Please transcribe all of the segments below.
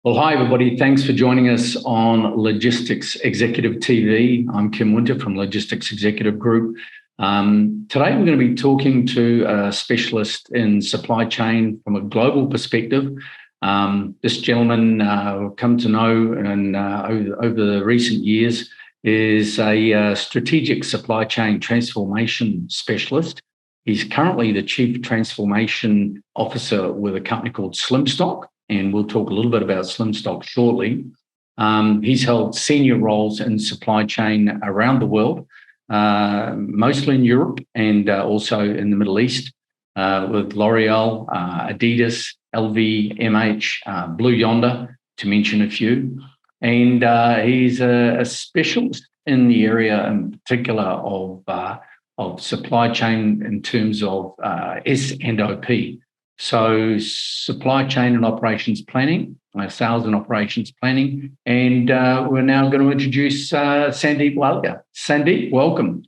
Well, hi, everybody. Thanks for joining us on Logistics Executive TV. I'm Kim Winter from Logistics Executive Group. Today, we're going to be talking to a specialist in supply chain from a global perspective. This gentleman, come to know and over the recent years, is a strategic supply chain transformation specialist. He's currently the Chief Transformation Officer with a company called Slimstock, and we'll talk a little bit about Slimstock shortly. He's held senior roles in supply chain around the world, mostly in Europe and also in the Middle East, with L'Oreal, Adidas, LV, MH, Blue Yonder, to mention a few. And he's a specialist in the area in particular of supply chain in terms of S&OP. So supply chain and operations planning, sales and operations planning. And we're now going to introduce Sandeep Walia. Sandeep, welcome.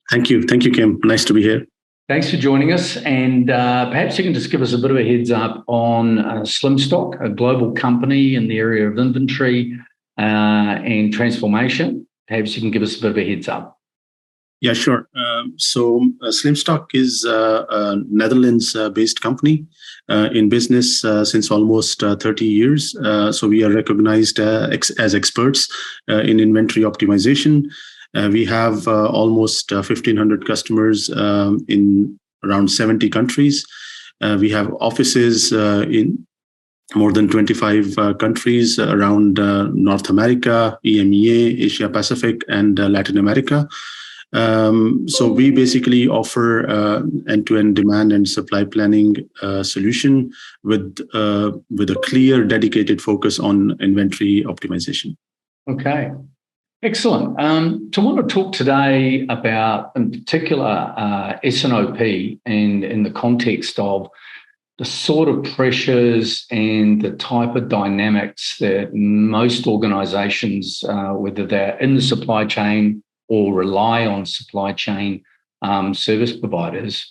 Thank you. Thank you, Kim. Nice to be here. Thanks for joining us. And perhaps you can just give us a bit of a heads up on Slimstock, a global company in the area of inventory and transformation. Perhaps you can give us a bit of a heads up. Yeah, sure. So Slimstock is a Netherlands-based company in business since almost 30 years. So we are recognized as experts in inventory optimization. We have almost 1,500 customers in around 70 countries. We have offices in more than 25 countries around North America, EMEA, Asia Pacific, and Latin America. So we basically offer end-to-end demand and supply planning solution with a clear, dedicated focus on inventory optimization. Okay, excellent. So I want to talk today about, in particular, S&OP and in the context of the sort of pressures and the type of dynamics that most organisations, whether they're in the supply chain or rely on supply chain service providers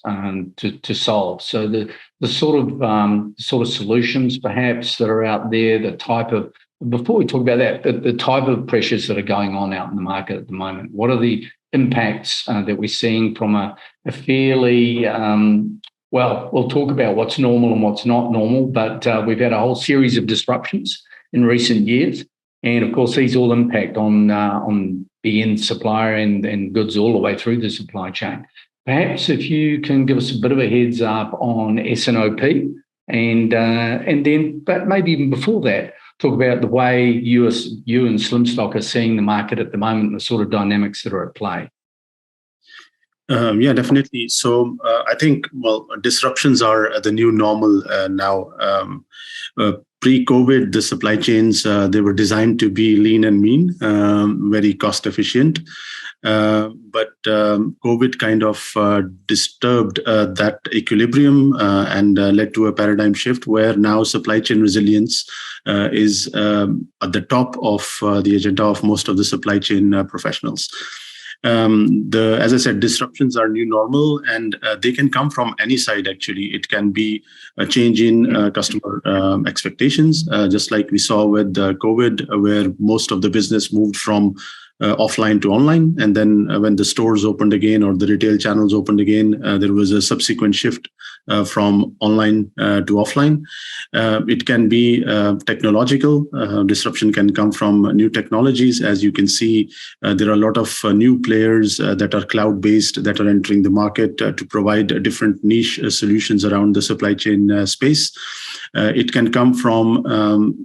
to solve. So the sort of solutions perhaps that are out there, the type of, before we talk about that, the type of pressures that are going on out in the market at the moment. What are the impacts that we're seeing from a fairly, well, we'll talk about what's normal and what's not normal, but we've had a whole series of disruptions in recent years. And of course, these all impact on the end supplier and goods all the way through the supply chain. Perhaps if you can give us a bit of a heads up on S&OP and then, but maybe even before that, talk about the way you and Slimstock are seeing the market at the moment and the sort of dynamics that are at play. Yeah, definitely. So I think, well, disruptions are the new normal now. Pre-COVID, the supply chains, they were designed to be lean and mean, very cost efficient. But COVID kind of disturbed that equilibrium and led to a paradigm shift where now supply chain resilience is at the top of the agenda of most of the supply chain professionals. As I said, disruptions are new normal, and they can come from any side. Actually, it can be a change in customer expectations, just like we saw with COVID, where most of the business moved from offline to online, and then when the stores opened again or the retail channels opened again, there was a subsequent shift from online to offline. It can be technological. Disruption can come from new technologies. As you can see, there are a lot of new players that are cloud-based that are entering the market to provide different niche solutions around the supply chain space. It can come from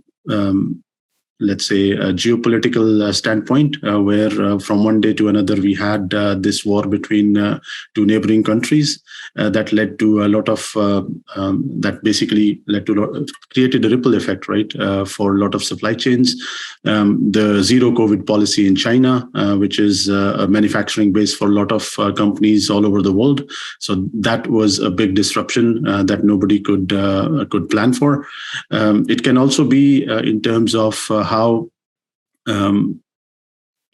let's say, a geopolitical standpoint, where from one day to another, we had this war between two neighboring countries that led to a lot of, that basically led to, created a ripple effect, right, for a lot of supply chains. The zero COVID policy in China, which is a manufacturing base for a lot of companies all over the world. So that was a big disruption that nobody could plan for. It can also be in terms of how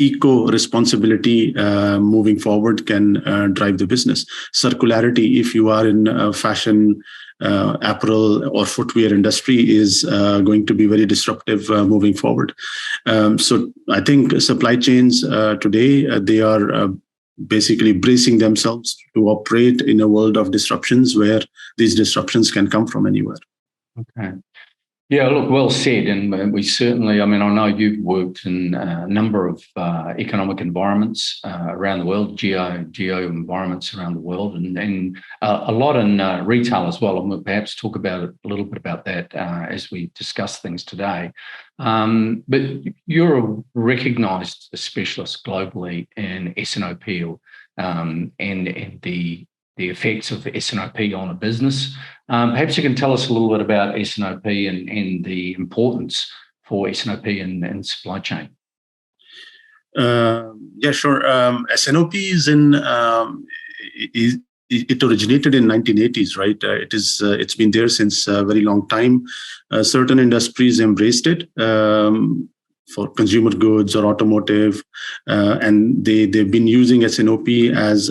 eco-responsibility moving forward can drive the business. Circularity, if you are in fashion, apparel or footwear industry, is going to be very disruptive moving forward. So I think supply chains today, they are basically bracing themselves to operate in a world of disruptions where these disruptions can come from anywhere. Okay. Yeah, look, well said. And we certainly, I mean, I know you've worked in a number of economic environments around the world, geo environments around the world, and a lot in retail as well. And we'll perhaps talk about a little bit about that as we discuss things today. But you're a recognised specialist globally in S&OP and the effects of S&OP on a business. Perhaps you can tell us a little bit about S&OP and the importance for S&OP in supply chain. Yeah, sure. S&OP is it originated in 1980s, right? It's been there since a very long time. Certain industries embraced it for consumer goods or automotive, and they've been using S&OP as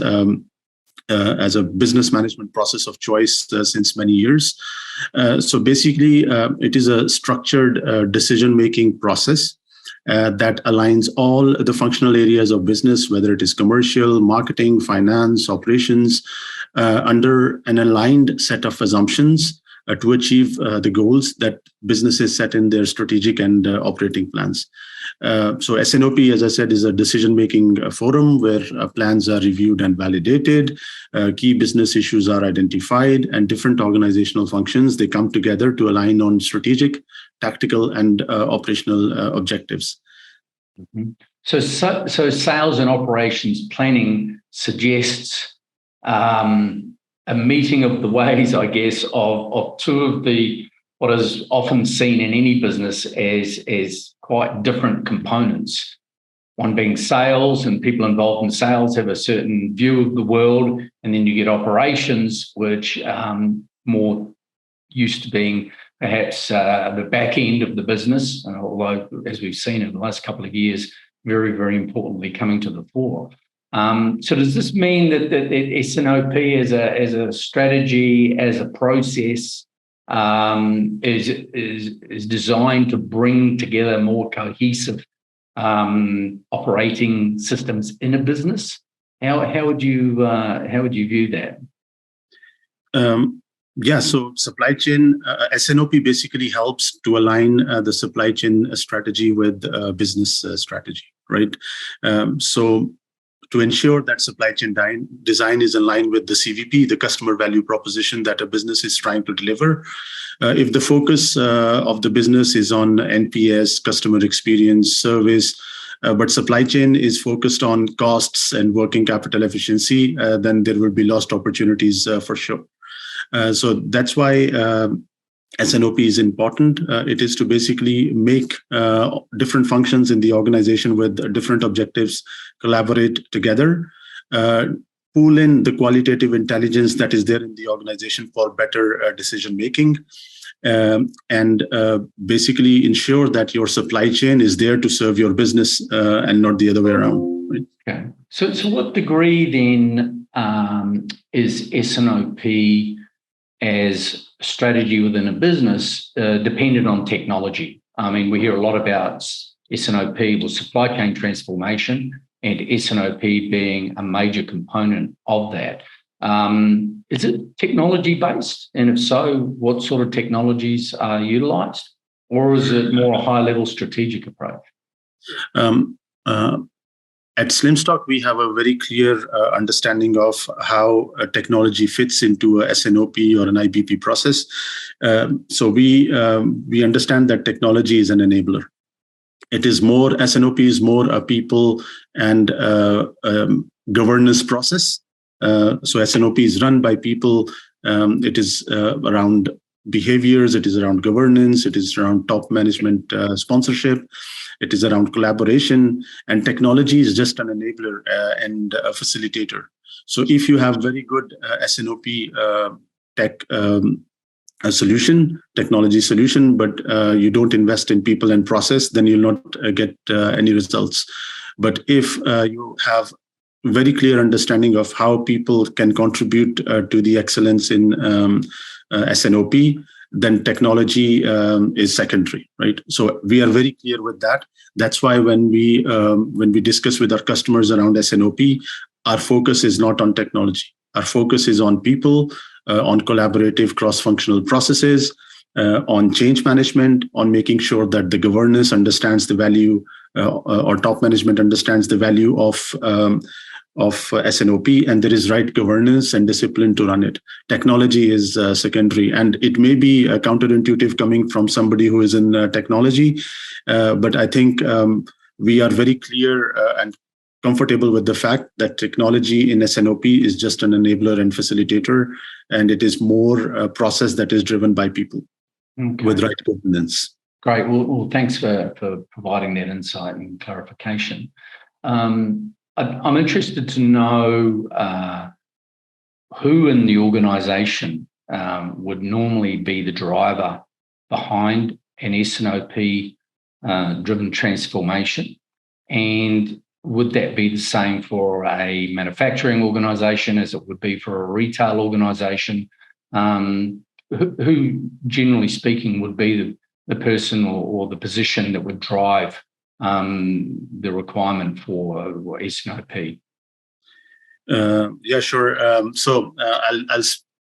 a business management process of choice since many years. So basically, it is a structured decision-making process that aligns all the functional areas of business, whether it is commercial, marketing, finance, operations, under an aligned set of assumptions to achieve the goals that businesses set in their strategic and operating plans. So S&OP, as I said, is a decision-making forum where plans are reviewed and validated, key business issues are identified, and different organizational functions, they come together to align on strategic, tactical, and operational objectives. Mm-hmm. So sales and operations planning suggests a meeting of the ways, I guess, of two of the what is often seen in any business as quite different components. One being sales, and people involved in sales have a certain view of the world, and then you get operations, which more used to being perhaps the back end of the business, although, as we've seen in the last couple of years, very, very importantly coming to the fore. So does this mean that S&OP as a strategy, as a process, is designed to bring together more cohesive operating systems in a business? How would you view that? Yeah, so supply chain, S&OP basically helps to align the supply chain strategy with business strategy, right? So to ensure that supply chain design is in line with the CVP, the customer value proposition that a business is trying to deliver. If the focus of the business is on NPS, customer experience, service, but supply chain is focused on costs and working capital efficiency, then there will be lost opportunities for sure. So that's why S&OP is important. It is to basically make different functions in the organization with different objectives collaborate together, pull in the qualitative intelligence that is there in the organization for better decision making, and basically ensure that your supply chain is there to serve your business and not the other way around. Right? Okay. So what degree then is S&OP as strategy within a business dependent on technology? I mean, we hear a lot about S&OP with supply chain transformation and S&OP being a major component of that. Is it technology-based? And if so, what sort of technologies are utilised? Or is it more a high-level strategic approach? At Slimstock, we have a very clear understanding of how technology fits into a S&OP or an IBP process. So we understand that technology is an enabler. It is more, S&OP is more a people and governance process. So S&OP is run by people. It is around behaviors, it is around governance, it is around top management sponsorship. It is around collaboration, and technology is just an enabler and a facilitator. So if you have very good S&OP tech technology solution, but you don't invest in people and process, then you'll not get any results. But if you have very clear understanding of how people can contribute to the excellence in S&OP, then technology is secondary, right? So we are very clear with that. That's why when we discuss with our customers around S&OP, our focus is not on technology. Our focus is on people, on collaborative cross-functional processes, on change management, on making sure that the governance understands the value, or top management understands the value of S&OP, and there is right governance and discipline to run it. Technology is secondary, and it may be counterintuitive coming from somebody who is in technology, but I think we are very clear and comfortable with the fact that technology in S&OP is just an enabler and facilitator, and it is more a process that is driven by people with right governance. Great. Well, thanks for providing that insight and clarification. I'm interested to know who in the organisation would normally be the driver behind an S&OP driven transformation, and would that be the same for a manufacturing organisation as it would be for a retail organisation? Who, generally speaking, would be the person or the position that would drive the requirement for S&OP? Yeah, sure. So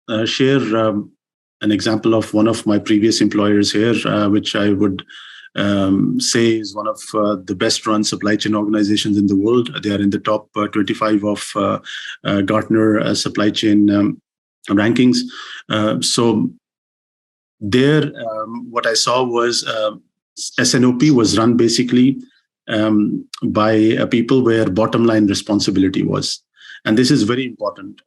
I'll share an example of one of my previous employers here, which I would say is one of the best run supply chain organizations in the world. They are in the top 25 of Gartner supply chain rankings. So there, what I saw was S&OP was run basically by people where bottom line responsibility was. And this is very important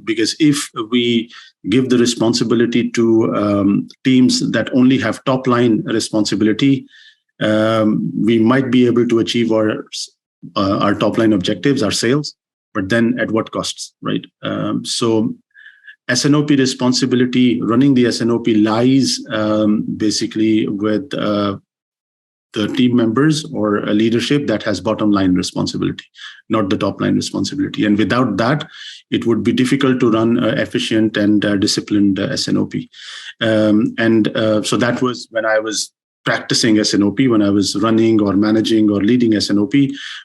because if we give the responsibility to teams that only have top line responsibility, we might be able to achieve our top line objectives, our sales, but then at what costs, right? So S&OP responsibility, running the S&OP lies basically with the team members or a leadership that has bottom line responsibility, not the top line responsibility. And without that, it would be difficult to run efficient and disciplined S&OP. So that was when I was practicing S&OP, when I was running or managing or leading S&OP.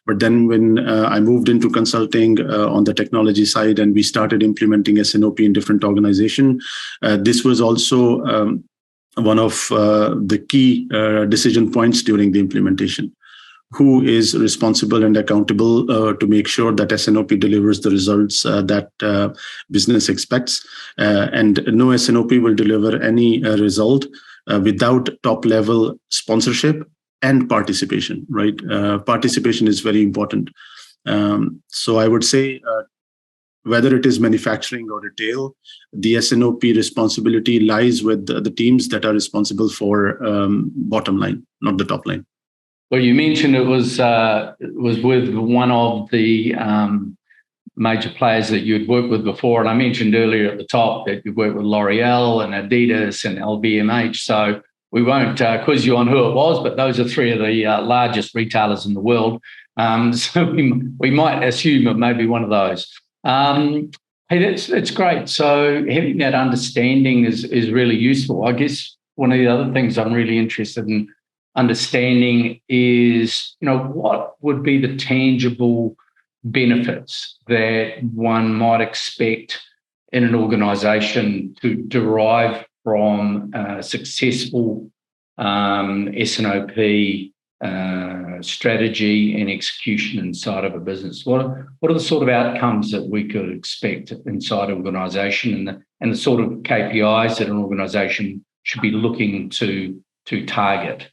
But then when I moved into consulting on the technology side and we started implementing S&OP in different organizations, this was also one of the key decision points during the implementation. Who is responsible and accountable to make sure that S&OP delivers the results that business expects? And no S&OP will deliver any result without top-level sponsorship and participation, right? Participation is very important. So I would say whether it is manufacturing or retail, the S&OP responsibility lies with the teams that are responsible for bottom line, not the top line. Well, you mentioned it was with one of the major players that you'd worked with before, and I mentioned earlier at the top that you've worked with L'Oreal and Adidas and LVMH. So we won't quiz you on who it was, but those are three of the largest retailers in the world. So we might assume it may be one of those. Hey, it's great. So having that understanding is really useful. I guess one of the other things I'm really interested in understanding is, what would be the tangible benefits that one might expect in an organisation to derive from successful S&OP strategy and execution inside of a business? What are the sort of outcomes that we could expect inside an organisation, and the sort of KPIs that an organisation should be looking to target?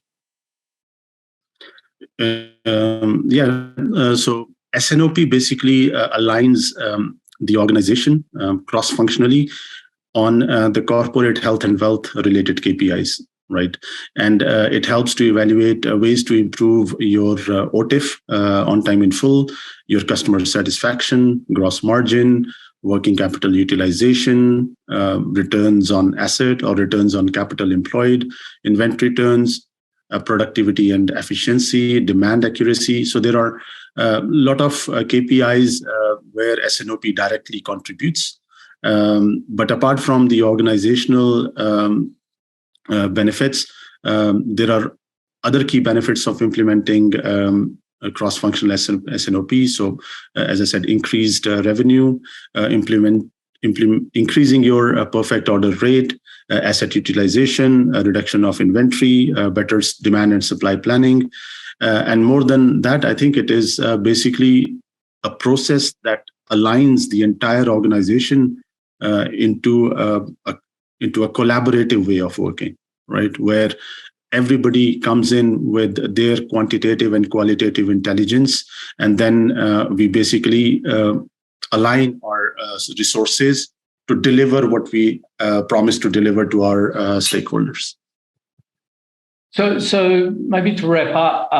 So S&OP basically aligns the organization cross-functionally on the corporate health and wealth related KPIs, right? And it helps to evaluate ways to improve your OTIF, on time in full, your customer satisfaction, gross margin, working capital utilization, returns on asset or returns on capital employed, inventory turns, productivity and efficiency, demand accuracy. So there are A lot of KPIs where S&OP directly contributes. But apart from the organizational benefits, there are other key benefits of implementing a cross-functional S&OP. So, as I said, increased revenue, increasing your perfect order rate, asset utilization, reduction of inventory, better demand and supply planning. And more than that, I think it is basically a process that aligns the entire organization into a collaborative way of working, right? Where everybody comes in with their quantitative and qualitative intelligence, and then we basically align our resources to deliver what we promise to deliver to our stakeholders. So maybe to wrap up,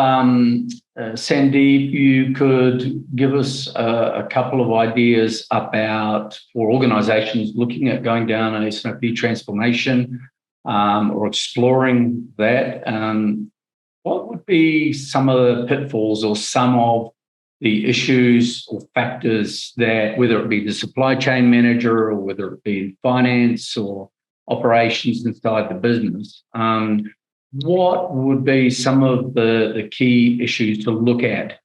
Sandeep, you could give us a couple of ideas about, for organizations looking at going down an S&OP transformation or exploring that, what would be some of the pitfalls or some of the issues or factors that, whether it be the supply chain manager or whether it be finance or operations inside the business, what would be some of the key issues to look at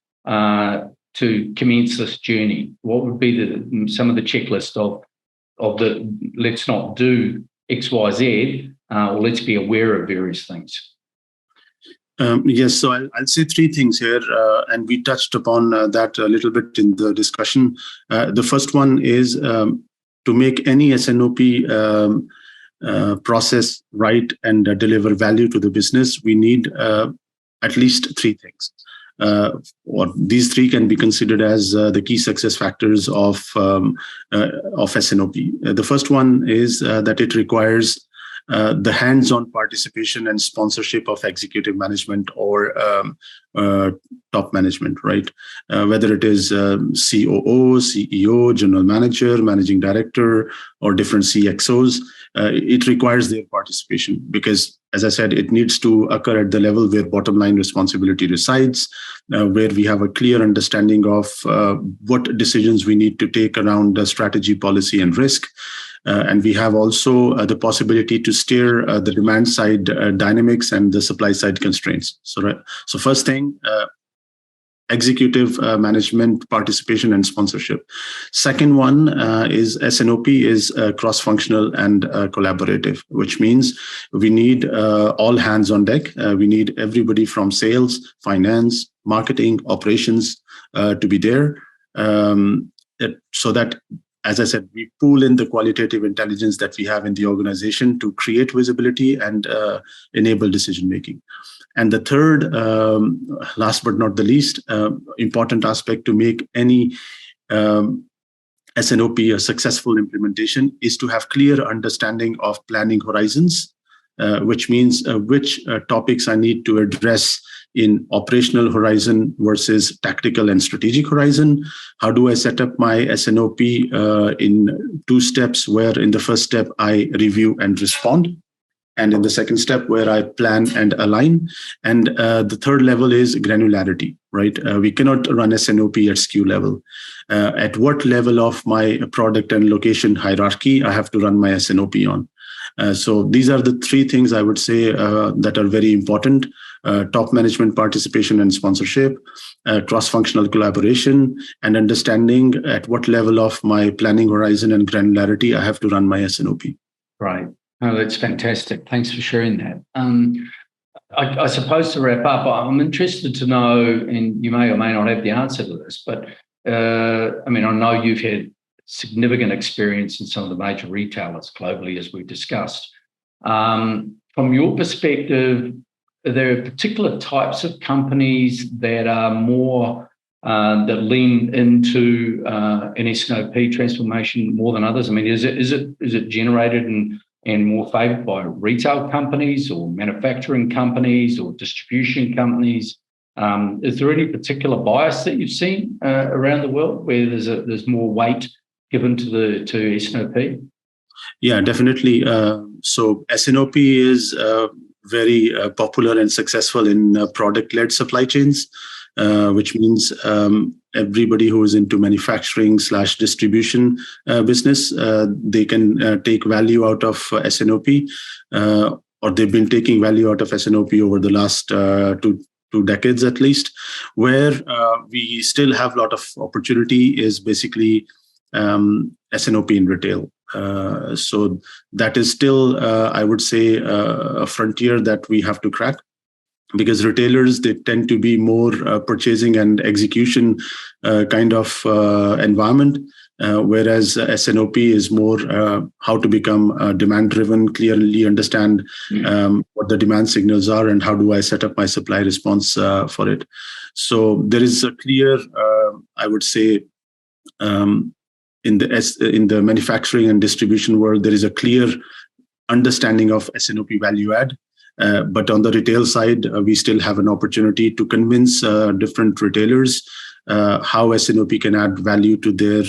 to commence this journey? What would be some of the checklist of the let's not do X, Y, Z, or let's be aware of various things? Yes, so I'll say three things here, and we touched upon that a little bit in the discussion. The first one is to make any S&OP process right and deliver value to the business, we need at least three things. Or these three can be considered as the key success factors of S&OP. The first one is that it requires the hands-on participation and sponsorship of executive management or top management, right? Whether it is COO, CEO, general manager, managing director, or different CXOs, it requires their participation because, as I said, it needs to occur at the level where bottom line responsibility resides, where we have a clear understanding of what decisions we need to take around strategy, policy, and risk. And we have also the possibility to steer the demand side dynamics and the supply side constraints. So first thing, executive management participation and sponsorship. Second one is S&OP is cross-functional and collaborative, which means we need all hands on deck. We need everybody from sales, finance, marketing, operations to be there, so that, as I said, we pool in the qualitative intelligence that we have in the organization to create visibility and enable decision-making. And the third, last but not the least, important aspect to make any S&OP a successful implementation is to have clear understanding of planning horizons, which means which topics I need to address in operational horizon versus tactical and strategic horizon. How do I set up my S&OP in two steps, where in the first step I review and respond, and in the second step where I plan and align. And the third level is granularity, right? We cannot run S&OP at SKU level. At what level of my product and location hierarchy I have to run my S&OP on. So these are the three things I would say that are very important. Top management participation and sponsorship, cross-functional collaboration, and understanding at what level of my planning horizon and granularity I have to run my S&OP. Right. Oh, that's fantastic. Thanks for sharing that. I suppose to wrap up, I'm interested to know, and you may or may not have the answer to this, but I know you've had significant experience in some of the major retailers globally, as we've discussed. From your perspective, are there particular types of companies that are more that lean into an S&OP transformation more than others? I mean, is it generated and more favoured by retail companies or manufacturing companies or distribution companies? Is there any particular bias that you've seen around the world where there's more weight given to S&OP? Yeah, definitely. So S&OP is very popular and successful in product-led supply chains. which means everybody who is into manufacturing/distribution business, they can take value out of S&OP, or they've been taking value out of S&OP over the last two decades at least. Where we still have a lot of opportunity is basically S&OP in retail. So that is still, I would say, a frontier that we have to crack, because retailers, they tend to be more purchasing and execution kind of environment, whereas S&OP is more how to become demand-driven, clearly understand what the demand signals are, and how do I set up my supply response for it. So there is a clear, I would say, in the manufacturing and distribution world, there is a clear understanding of S&OP value add. But on the retail side, we still have an opportunity to convince different retailers how S&OP can add value to their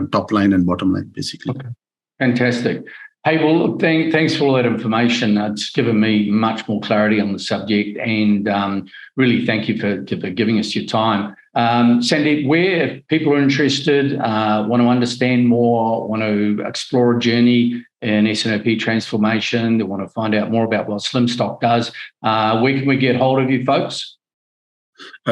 top line and bottom line, basically. Okay. Fantastic. Hey, well, look, thanks for all that information. It's given me much more clarity on the subject, and really thank you for giving us your time. Sandeep, where if people are interested, want to understand more, want to explore a journey in S&OP transformation, they want to find out more about what Slimstock does, where can we get hold of you folks?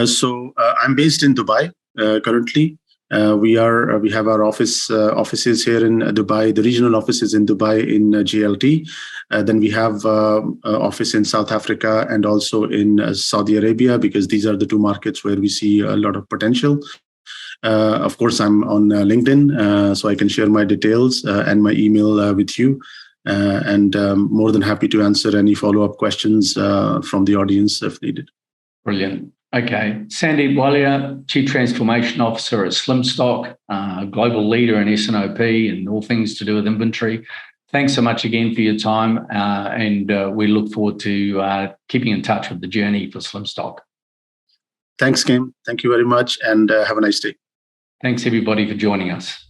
So I'm based in Dubai currently. We have our offices here in Dubai. The regional offices in Dubai in JLT. Then we have office in South Africa and also in Saudi Arabia, because these are the two markets where we see a lot of potential. Of course, I'm on LinkedIn, so I can share my details and my email with you. And more than happy to answer any follow-up questions from the audience if needed. Brilliant. Okay. Sandeep Walia, Chief Transformation Officer at Slimstock, global leader in S&OP and all things to do with inventory. Thanks so much again for your time, and we look forward to keeping in touch with the journey for Slimstock. Thanks, Kim. Thank you very much, and have a nice day. Thanks, everybody, for joining us.